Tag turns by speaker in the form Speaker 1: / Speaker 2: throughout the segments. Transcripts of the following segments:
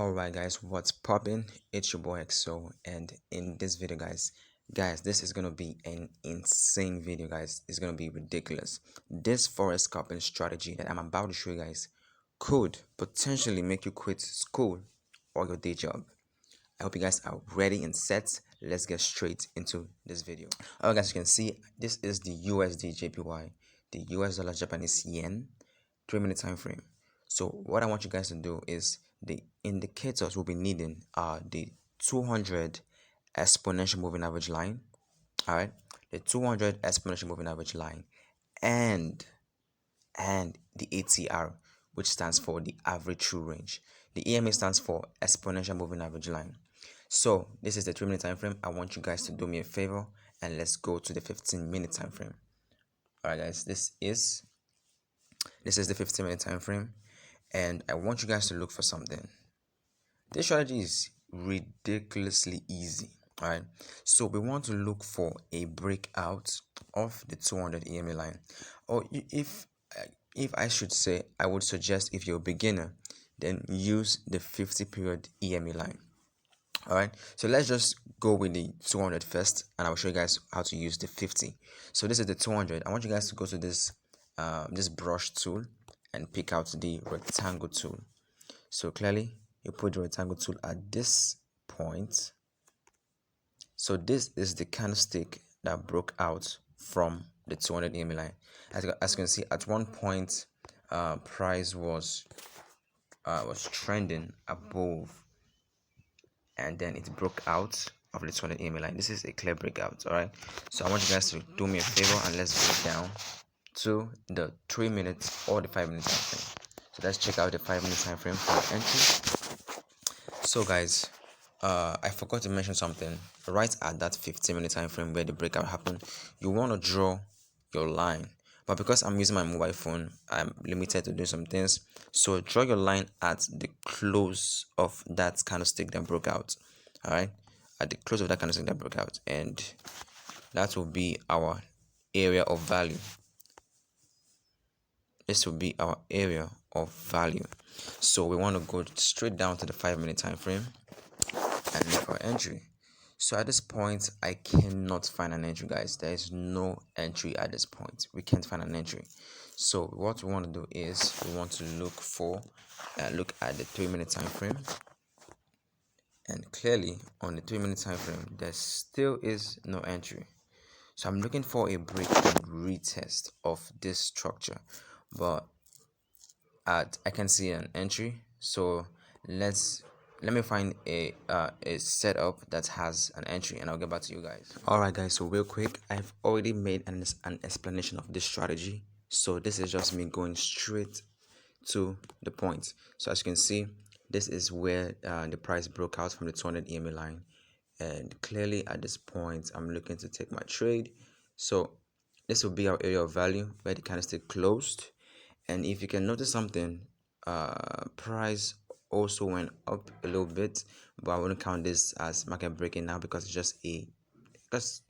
Speaker 1: Alright guys, what's poppin'? It's your boy XO, and in this video guys, this is gonna be an insane video guys. It's gonna be ridiculous. This Forex scalping strategy that I'm about to show you guys could potentially make you quit school or your day job. I hope you guys are ready and set. Let's get straight into this video. Alright guys, you can see this is the USD JPY, the US dollar Japanese yen 3-minute time frame. So what I want you guys to do is the indicators we'll be needing are the 200 exponential moving average line, all right, the 200 exponential moving average line, and the ATR, which stands for the average true range. The EMA stands for exponential moving average line. So this is the 3-minute time frame. I want you guys to do me a favor and let's go to the 15-minute time frame. All right guys, this is the 15-minute time frame, and I want you guys to look for something. This strategy is ridiculously easy. All right, so we want to look for a breakout of the 200 EMA line, or if I should say, I would suggest if you're a beginner, then use the 50 period EMA line. All right, so let's just go with the 200 first, and I'll show you guys how to use the 50. So this is the 200. I want you guys to go to this this brush tool and pick out the rectangle tool. So clearly you put the rectangle tool at this point. So this is the candlestick that broke out from the 200 EMA line. As you can see, at one point price was trending above, and then it broke out of the 200 EMA line. This is a clear breakout. All right, so I want you guys to do me a favor and let's go down to the 3 minutes or the 5-minute time frame. So let's check out the 5-minute time frame for entry. So guys, I forgot to mention something. Right at that 15-minute time frame where the breakout happened, you want to draw your line, but because I'm using my mobile phone, I'm limited to do some things. So draw your line at the close of that candlestick that broke out. All right, at the close of that candlestick that broke out, and that will be our area of value. This will be our area of value. So we want to go straight down to the 5-minute time frame and look for entry. So at this point, I cannot find an entry, guys. There is no entry at this point. We can't find an entry. So what we want to do is we want to look at the 3-minute time frame, and clearly on the 3-minute time frame there still is no entry. So I'm looking for a break and retest of this structure, but I can see an entry. So let me find a setup that has an entry, and I'll get back to you guys. All right guys, so real quick, I've already made an explanation of this strategy, so this is just me going straight to the point. So as you can see, this is where the price broke out from the 200 EMA line, and clearly at this point I'm looking to take my trade. So this will be our area of value where the candlestick closed, and if you can notice something, price also went up a little bit, but I wouldn't count this as market breaking now because it's just a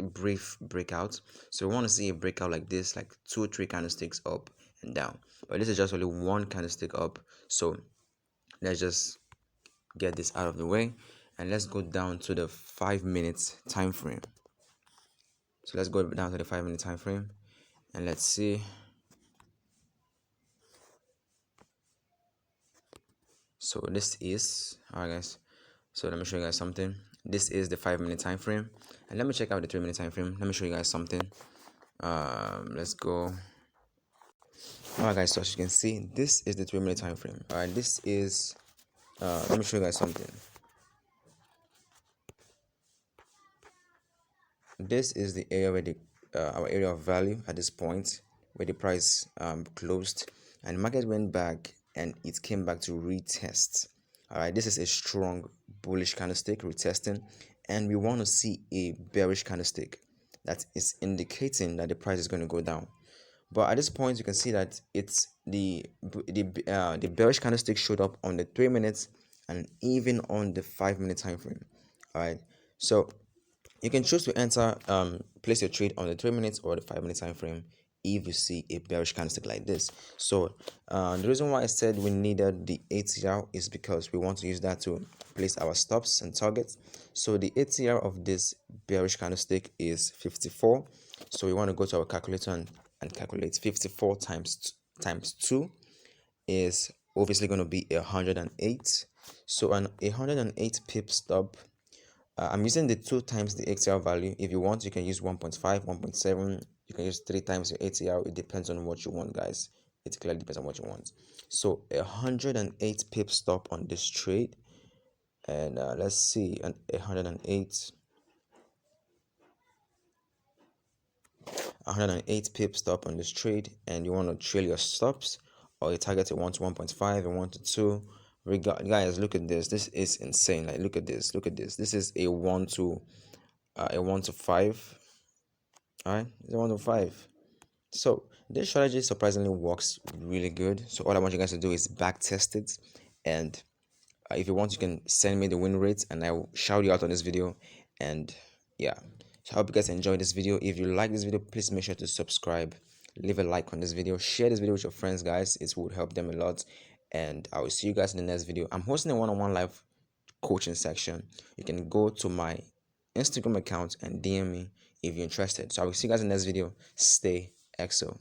Speaker 1: brief breakout. So we want to see a breakout like this, like 2 or 3 candlesticks up and down, but this is just only one candlestick up. So let's just get this out of the way and let's go down to the 5-minute time frame. So let's go down to the 5-minute time frame and let's see. So this is, all right guys, so let me show you guys something. This is the 5-minute time frame, and let me check out the 3-minute time frame. Let me show you guys something. Let's go. All right guys, so as you can see, this is the 3-minute time frame. All right, this is let me show you guys something. This is the area where our area of value at this point where the price closed, and the market went back and it came back to retest. All right, this is a strong bullish candlestick retesting, and we want to see a bearish candlestick that is indicating that the price is going to go down. But at this point you can see that it's the bearish candlestick showed up on the 3 minutes and even on the 5-minute time frame. All right, so you can choose to enter place your trade on the 3 minutes or the 5-minute time frame. if you see a bearish candlestick like this. So the reason why I said we needed the ATR is because we want to use that to place our stops and targets. So the ATR of this bearish candlestick is 54. So we want to go to our calculator and calculate 54 times 2 is obviously going to be 108. So an 108 pip stop, I'm using the 2 times the ATR value. If you want, you can use 1.5, 1.7. You can use 3 times your ATR. It depends on what you want, guys. It clearly depends on what you want. So 108 pip stop on this trade. And let's see, an 108 pip stop on this trade, and you want to trail your stops or you target at 1 to 1.5 and 1 to 2. Guys, look at this is insane. Like, look at this is a 1 to 5. All right, it's a 1 to 5. So this strategy surprisingly works really good. So all I want you guys to do is back test it, and if you want, you can send me the win rates and I will shout you out on this video. And yeah, so I hope you guys enjoyed this video. If you like this video, please make sure to subscribe, leave a like on this video, share this video with your friends, guys. It would help them a lot. And I will see you guys in the next video. I'm hosting a one-on-one live coaching section. You can go to my Instagram account and DM me if you're interested. So I will see you guys in the next video. Stay XO.